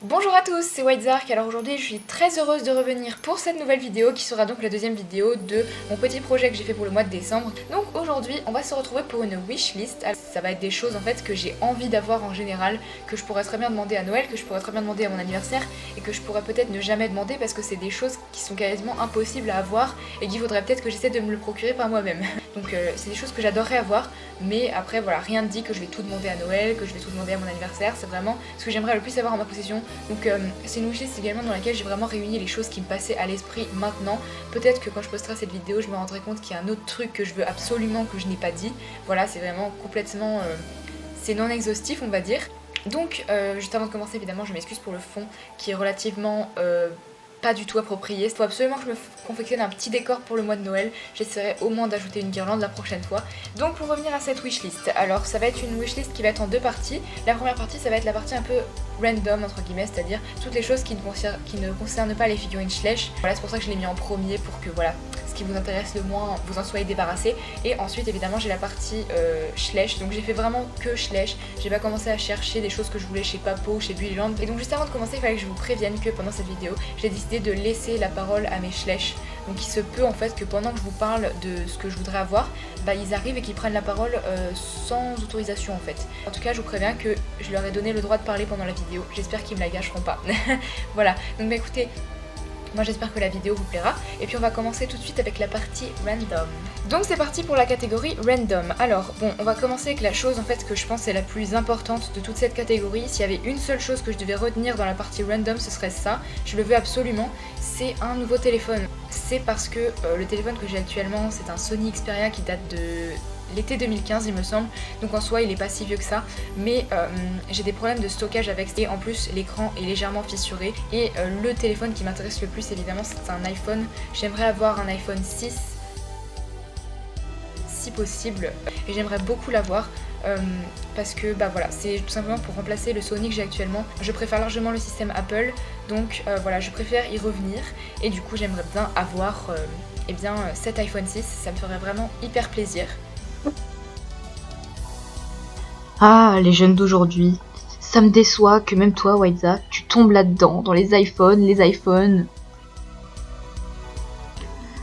Bonjour à tous, c'est Whitezark. Alors aujourd'hui je suis très heureuse de revenir pour cette nouvelle vidéo qui sera donc la deuxième vidéo de mon petit projet que j'ai fait pour le mois de décembre. Donc aujourd'hui on va se retrouver pour une wishlist. Ça va être des choses en fait que j'ai envie d'avoir en général, que je pourrais très bien demander à Noël, que je pourrais très bien demander à mon anniversaire et que je pourrais peut-être ne jamais demander parce que c'est des choses qui sont quasiment impossibles à avoir et qu'il faudrait peut-être que j'essaie de me le procurer par moi-même. Donc c'est des choses que j'adorerais avoir, mais après voilà, rien ne dit que je vais tout demander à Noël, que je vais tout demander à mon anniversaire. C'est vraiment ce que j'aimerais le plus avoir en ma possession. Donc c'est une wishlist également dans laquelle j'ai vraiment réuni les choses qui me passaient à l'esprit maintenant. Peut-être que quand je posterai cette vidéo je me rendrai compte qu'il y a un autre truc que je veux absolument que je n'ai pas dit. Voilà, c'est vraiment complètement... c'est non exhaustif on va dire. Donc juste avant de commencer évidemment je m'excuse pour le fond qui est relativement... pas du tout approprié. Il faut absolument que je me confectionne un petit décor pour le mois de Noël. J'essaierai au moins d'ajouter une guirlande la prochaine fois. Donc pour revenir à cette wishlist, alors ça va être une wishlist qui va être en deux parties. La première partie ça va être la partie un peu random entre guillemets, c'est-à-dire toutes les choses qui ne concernent pas les figurines Schleich. Voilà, c'est pour ça que je l'ai mis en premier pour que voilà, ce qui vous intéresse le moins, vous en soyez débarrassé. Et ensuite évidemment j'ai la partie Schleich, donc j'ai fait vraiment que Schleich. J'ai pas commencé à chercher des choses que je voulais chez Papo ou chez Bullyland. Et donc juste avant de commencer il fallait que je vous prévienne que pendant cette vidéo j'ai décidé de laisser la parole à mes Schleich. Donc il se peut en fait que pendant que je vous parle de ce que je voudrais avoir, bah ils arrivent et qu'ils prennent la parole sans autorisation en fait. En tout cas je vous préviens que je leur ai donné le droit de parler pendant la vidéo, j'espère qu'ils me la gâcheront pas. Voilà, donc bah écoutez, moi j'espère que la vidéo vous plaira et puis on va commencer tout de suite avec la partie random. Donc c'est parti pour la catégorie random. Alors bon, on va commencer avec la chose en fait que je pense est la plus importante de toute cette catégorie. S'il y avait une seule chose que je devais retenir dans la partie random, ce serait ça. Je le veux absolument, c'est un nouveau téléphone. C'est parce que le téléphone que j'ai actuellement c'est un Sony Xperia qui date de l'été 2015 il me semble, donc en soi il est pas si vieux que ça, mais j'ai des problèmes de stockage avec, et en plus l'écran est légèrement fissuré, et le téléphone qui m'intéresse le plus évidemment c'est un iPhone. J'aimerais avoir un iPhone 6 si possible, et j'aimerais beaucoup l'avoir parce que bah voilà, c'est tout simplement pour remplacer le Sony que j'ai actuellement. Je préfère largement le système Apple, donc voilà, je préfère y revenir, et du coup j'aimerais bien avoir eh bien, cet iPhone 6, ça me ferait vraiment hyper plaisir. Ah, les jeunes d'aujourd'hui. Ça me déçoit que même toi, Whitezark, tu tombes là-dedans, dans les iPhones.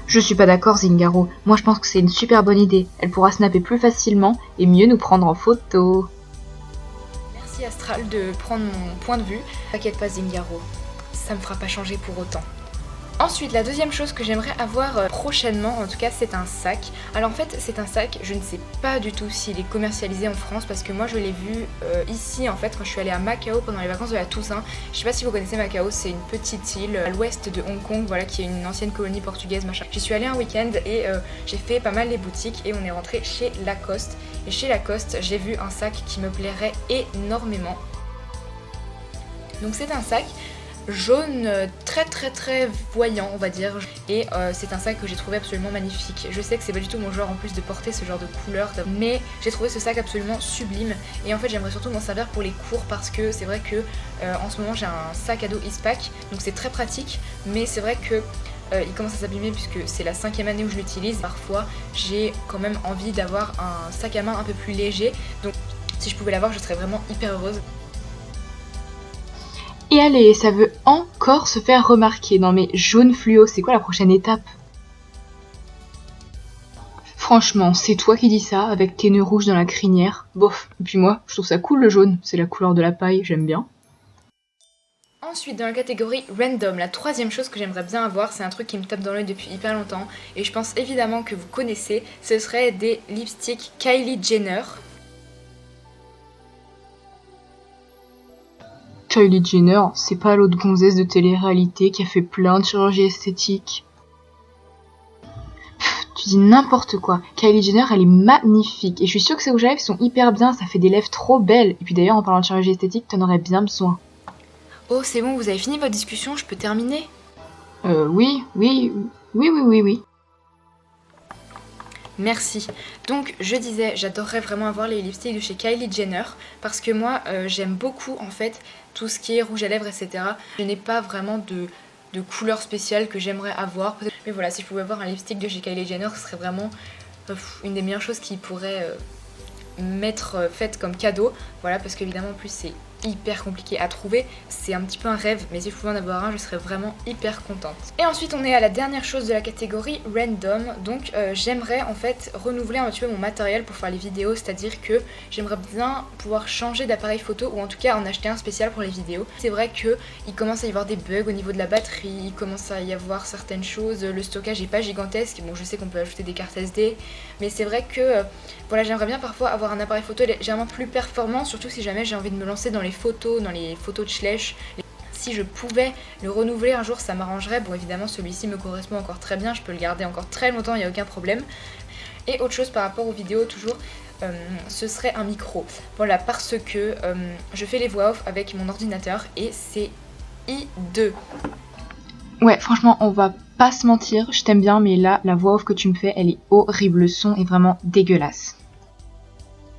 Je suis pas d'accord, Zingaro. Moi, je pense que c'est une super bonne idée. Elle pourra snapper plus facilement et mieux nous prendre en photo. Merci Astral de prendre mon point de vue. T'inquiète pas Zingaro, ça me fera pas changer pour autant. Ensuite, la deuxième chose que j'aimerais avoir prochainement, en tout cas, c'est un sac. Alors en fait, c'est un sac, je ne sais pas du tout s'il est commercialisé en France parce que moi je l'ai vu ici en fait quand je suis allée à Macao pendant les vacances de la Toussaint. Je sais pas si vous connaissez Macao, c'est une petite île à l'ouest de Hong Kong, voilà, qui est une ancienne colonie portugaise machin. J'y suis allée un week-end et j'ai fait pas mal les boutiques et on est rentré chez Lacoste. Et chez Lacoste, j'ai vu un sac qui me plairait énormément. Donc c'est un sac jaune très voyant on va dire, et c'est un sac que j'ai trouvé absolument magnifique. Je sais que c'est pas du tout mon genre en plus de porter ce genre de couleur, mais j'ai trouvé ce sac absolument sublime et en fait j'aimerais surtout m'en servir pour les cours parce que c'est vrai que en ce moment j'ai un sac à dos Eastpak, donc c'est très pratique, mais c'est vrai que il commence à s'abîmer puisque c'est la 5e année où je l'utilise. Parfois j'ai quand même envie d'avoir un sac à main un peu plus léger, donc si je pouvais l'avoir je serais vraiment hyper heureuse. Et allez, ça veut encore se faire remarquer. Non mais jaune fluo, c'est quoi la prochaine étape? Franchement, c'est toi qui dis ça, avec tes nœuds rouges dans la crinière. Bof, et puis moi, je trouve ça cool le jaune, c'est la couleur de la paille, j'aime bien. Ensuite, dans la catégorie random, la troisième chose que j'aimerais bien avoir, c'est un truc qui me tape dans l'œil depuis hyper longtemps, et je pense évidemment que vous connaissez, ce serait des lipsticks Kylie Jenner. Kylie Jenner, c'est pas l'autre gonzesse de télé-réalité qui a fait plein de chirurgie esthétique. Tu dis n'importe quoi. Kylie Jenner, elle est magnifique. Et je suis sûre que ses rouges à lèvres sont hyper bien, ça fait des lèvres trop belles. Et puis d'ailleurs, en parlant de chirurgie esthétique, t'en aurais bien besoin. Oh, c'est bon, vous avez fini votre discussion, je peux terminer? Oui. Merci. Donc je disais, j'adorerais vraiment avoir les lipsticks de chez Kylie Jenner parce que moi j'aime beaucoup en fait tout ce qui est rouge à lèvres etc. Je n'ai pas vraiment de couleur spéciale que j'aimerais avoir. Mais voilà, si je pouvais avoir un lipstick de chez Kylie Jenner, ce serait vraiment une des meilleures choses qui pourrait m'être faite comme cadeau. Voilà, parce qu'évidemment en plus c'est hyper compliqué à trouver, c'est un petit peu un rêve, mais si je pouvais en avoir un, je serais vraiment hyper contente. Et ensuite on est à la dernière chose de la catégorie random, donc j'aimerais en fait renouveler un petit peu mon matériel pour faire les vidéos, c'est-à-dire que j'aimerais bien pouvoir changer d'appareil photo ou en tout cas en acheter un spécial pour les vidéos. C'est vrai qu'il commence à y avoir des bugs au niveau de la batterie, il commence à y avoir certaines choses, le stockage est pas gigantesque, bon je sais qu'on peut ajouter des cartes SD, mais c'est vrai que voilà, j'aimerais bien parfois avoir un appareil photo légèrement plus performant, surtout si jamais j'ai envie de me lancer dans les photos de Schleich. Si je pouvais le renouveler un jour, ça m'arrangerait. Bon, évidemment, celui-ci me correspond encore très bien, je peux le garder encore très longtemps, il n'y a aucun problème. Et autre chose par rapport aux vidéos, toujours, ce serait un micro. Voilà, parce que je fais les voix off avec mon ordinateur et c'est hideux. Ouais, franchement, on va pas se mentir, je t'aime bien, mais là, la voix off que tu me fais, elle est horrible, le son est vraiment dégueulasse.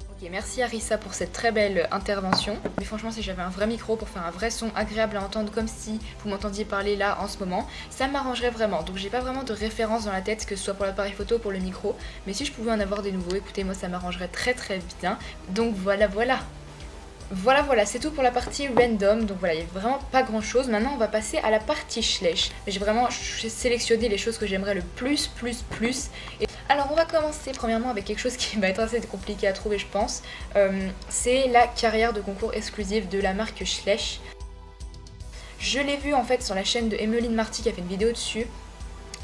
Ok, merci Arissa pour cette très belle intervention. Mais franchement, si j'avais un vrai micro pour faire un vrai son agréable à entendre, comme si vous m'entendiez parler là en ce moment, ça m'arrangerait vraiment. Donc j'ai pas vraiment de référence dans la tête, que ce soit pour l'appareil photo ou pour le micro. Mais si je pouvais en avoir des nouveaux, écoutez, moi ça m'arrangerait très très bien. Donc voilà. Voilà, c'est tout pour la partie random, donc voilà, il n'y a vraiment pas grand chose. Maintenant on va passer à la partie Schleich. J'ai sélectionné les choses que j'aimerais le plus. Et alors on va commencer premièrement avec quelque chose qui va être assez compliqué à trouver je pense. C'est la carrière de concours exclusive de la marque Schleich. Je l'ai vu en fait sur la chaîne de Emmeline Marty qui a fait une vidéo dessus.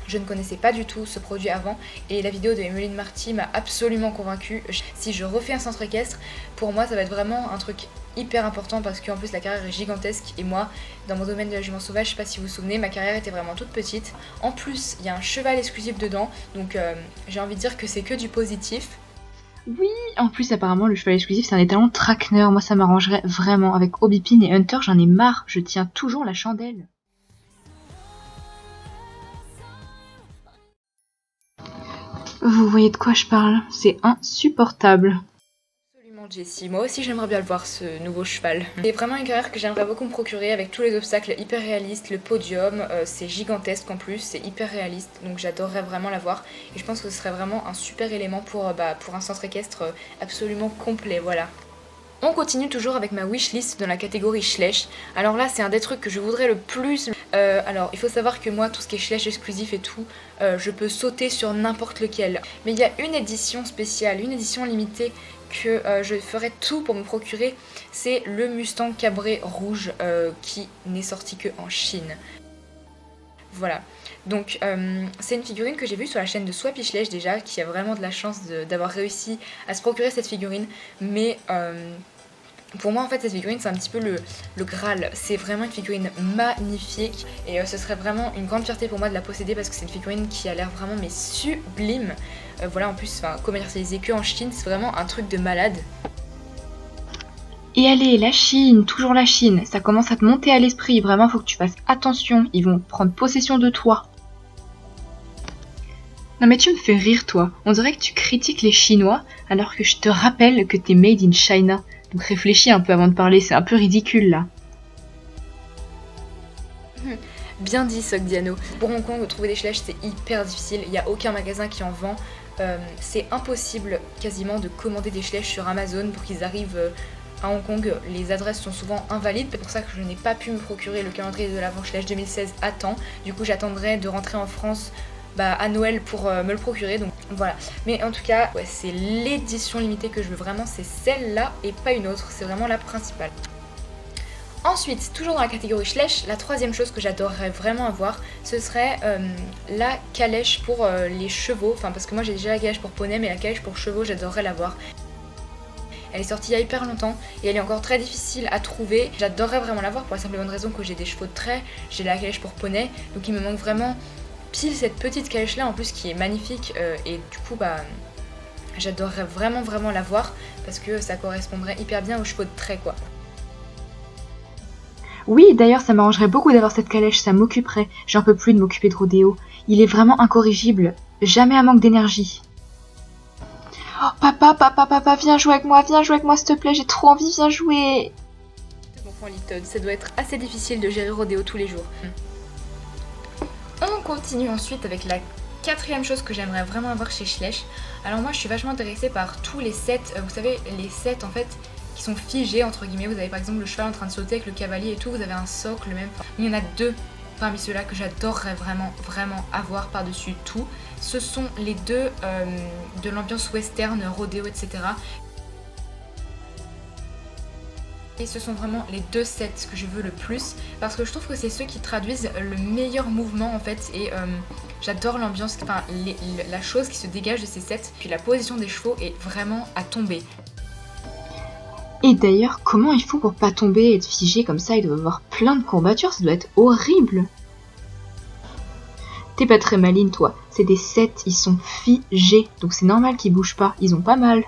Je ne connaissais pas du tout ce produit avant et la vidéo de Emmeline Marty m'a absolument convaincue. Si je refais un centre équestre, pour moi ça va être vraiment un truc hyper important parce qu'en plus la carrière est gigantesque et moi dans mon domaine de la jument sauvage, je sais pas si vous vous souvenez, ma carrière était vraiment toute petite. En plus il y a un cheval exclusif dedans donc j'ai envie de dire que c'est que du positif. Oui, en plus apparemment le cheval exclusif c'est un étalon Trackner, moi ça m'arrangerait vraiment. Avec Hobbypin et Hunter j'en ai marre, je tiens toujours la chandelle. Vous voyez de quoi je parle, c'est insupportable. Absolument Jessie, moi aussi j'aimerais bien le voir ce nouveau cheval. C'est vraiment une carrière que j'aimerais beaucoup me procurer avec tous les obstacles hyper réalistes, le podium, c'est gigantesque en plus, c'est hyper réaliste donc j'adorerais vraiment l'avoir et je pense que ce serait vraiment un super élément pour un centre équestre absolument complet, voilà. On continue toujours avec ma wishlist dans la catégorie Schleich. Alors là c'est un des trucs que je voudrais le plus. Alors il faut savoir que moi tout ce qui est Schleich exclusif et tout, je peux sauter sur n'importe lequel. Mais il y a une édition spéciale, une édition limitée que je ferai tout pour me procurer. C'est le Mustang Cabré rouge qui n'est sorti que en Chine. Voilà, donc c'est une figurine que j'ai vue sur la chaîne de Swappy Schleich déjà, qui a vraiment de la chance d'avoir réussi à se procurer cette figurine, mais pour moi en fait cette figurine c'est un petit peu le Graal, c'est vraiment une figurine magnifique et ce serait vraiment une grande fierté pour moi de la posséder parce que c'est une figurine qui a l'air vraiment mais sublime. Voilà, en plus commercialisée que en Chine, c'est vraiment un truc de malade. Et allez, la Chine, toujours la Chine, ça commence à te monter à l'esprit, vraiment faut que tu fasses attention, ils vont prendre possession de toi. Non mais tu me fais rire toi, on dirait que tu critiques les Chinois alors que je te rappelle que t'es made in China. Donc réfléchis un peu avant de parler, c'est un peu ridicule là. Bien dit Sogdiano. Pour Hong Kong, trouver des Schleich c'est hyper difficile, il n'y a aucun magasin qui en vend. C'est impossible quasiment de commander des Schleich sur Amazon pour qu'ils arrivent à Hong Kong. Les adresses sont souvent invalides, c'est pour ça que je n'ai pas pu me procurer le calendrier de l'Avent Schleich 2016 à temps. Du coup j'attendrai de rentrer en France à Noël pour me le procurer, donc voilà. Mais en tout cas, ouais, c'est l'édition limitée que je veux vraiment, c'est celle-là et pas une autre, c'est vraiment la principale. Ensuite, toujours dans la catégorie Schleich, la troisième chose que j'adorerais vraiment avoir, ce serait la calèche pour les chevaux, enfin parce que moi j'ai déjà la calèche pour poney, mais la calèche pour chevaux j'adorerais l'avoir. Elle est sortie il y a hyper longtemps et elle est encore très difficile à trouver. J'adorerais vraiment l'avoir pour la simple et bonne raison que j'ai des chevaux de trait, j'ai la calèche pour poney, donc il me manque vraiment pile cette petite calèche là en plus qui est magnifique et du coup j'adorerais vraiment l'avoir parce que ça correspondrait hyper bien aux chevaux de trait quoi. Oui, d'ailleurs ça m'arrangerait beaucoup d'avoir cette calèche, ça m'occuperait. J'en peux plus de m'occuper de rodéo. Il est vraiment incorrigible, jamais un manque d'énergie. Oh papa, viens jouer avec moi s'il te plaît, j'ai trop envie, viens jouer. Mon enfant Little, ça doit être assez difficile de gérer rodéo tous les jours. On continue ensuite avec la quatrième chose que j'aimerais vraiment avoir chez Schleich. Alors moi je suis vachement intéressée par tous les sets, vous savez les sets en fait qui sont figés entre guillemets. Vous avez par exemple le cheval en train de sauter avec le cavalier et tout, vous avez un socle même. Il y en a deux parmi ceux-là que j'adorerais vraiment avoir par-dessus tout. Ce sont les deux de l'ambiance western, rodéo, etc. Et ce sont vraiment les deux sets que je veux le plus parce que je trouve que c'est ceux qui traduisent le meilleur mouvement en fait et j'adore l'ambiance, enfin la chose qui se dégage de ces sets. Puis la position des chevaux est vraiment à tomber. Et d'ailleurs, comment ils font pour pas tomber et être figés comme ça? Ils doivent avoir plein de courbatures, ça doit être horrible. T'es pas très maligne toi, c'est des sets, ils sont figés, donc c'est normal qu'ils bougent pas, ils ont pas mal.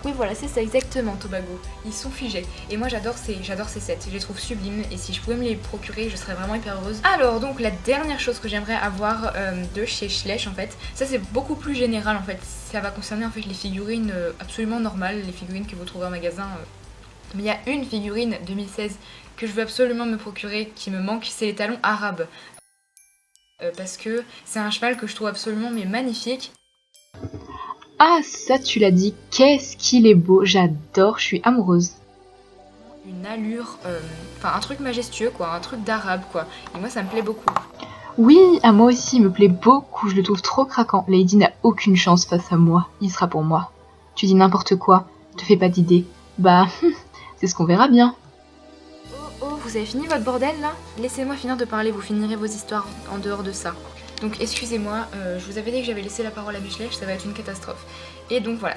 Oui voilà, c'est ça exactement Tobago, ils sont figés et moi j'adore ces sets, je les trouve sublimes et si je pouvais me les procurer je serais vraiment hyper heureuse. Alors donc la dernière chose que j'aimerais avoir de chez Schleich en fait, ça c'est beaucoup plus général en fait, ça va concerner en fait les figurines absolument normales, les figurines que vous trouvez en magasin. Mais il y a une figurine 2016 que je veux absolument me procurer qui me manque, c'est les talons arabes. Parce que c'est un cheval que je trouve absolument mais magnifique. Ah ça tu l'as dit, qu'est-ce qu'il est beau, j'adore, je suis amoureuse. Une allure, enfin un truc majestueux quoi, un truc d'arabe quoi, et moi ça me plaît beaucoup. Oui, à moi aussi il me plaît beaucoup, je le trouve trop craquant, Lady n'a aucune chance face à moi, il sera pour moi. Tu dis n'importe quoi, te fais pas d'idée, bah c'est ce qu'on verra bien. Oh, vous avez fini votre bordel là? Laissez-moi finir de parler, vous finirez vos histoires en dehors de ça. Donc excusez-moi, je vous avais dit que j'avais laissé la parole à Schleich, ça va être une catastrophe. Et donc voilà,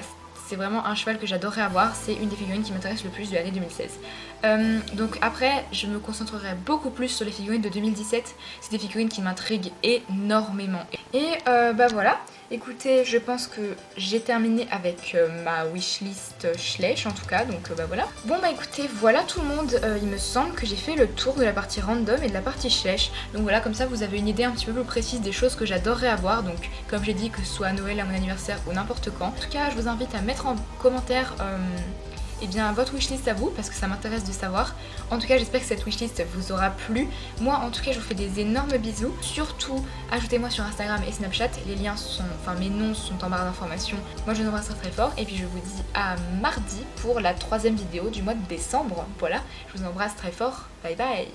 c'est vraiment un cheval que j'adorerais avoir, c'est une des figurines qui m'intéresse le plus de l'année 2016. Donc après, je me concentrerai beaucoup plus sur les figurines de 2017, c'est des figurines qui m'intriguent énormément. Et bah voilà, écoutez, je pense que j'ai terminé avec ma wishlist Schleich en tout cas, donc bah voilà. Bon bah écoutez, voilà tout le monde, il me semble que j'ai fait le tour de la partie random et de la partie Schleich. Donc voilà, comme ça vous avez une idée un petit peu plus précise des choses que j'adorerais avoir, donc comme j'ai dit, que ce soit à Noël, à mon anniversaire ou n'importe quand. En tout cas, je vous invite à mettre en commentaire eh bien, votre wishlist à vous parce que ça m'intéresse de savoir. En tout cas, j'espère que cette wishlist vous aura plu. Moi, en tout cas, je vous fais des énormes bisous. Surtout, ajoutez-moi sur Instagram et Snapchat. Les liens sont, enfin mes noms sont en barre d'informations. Moi, je vous embrasse très fort et puis je vous dis à mardi pour la 3e vidéo du mois de décembre. Voilà, je vous embrasse très fort. Bye bye.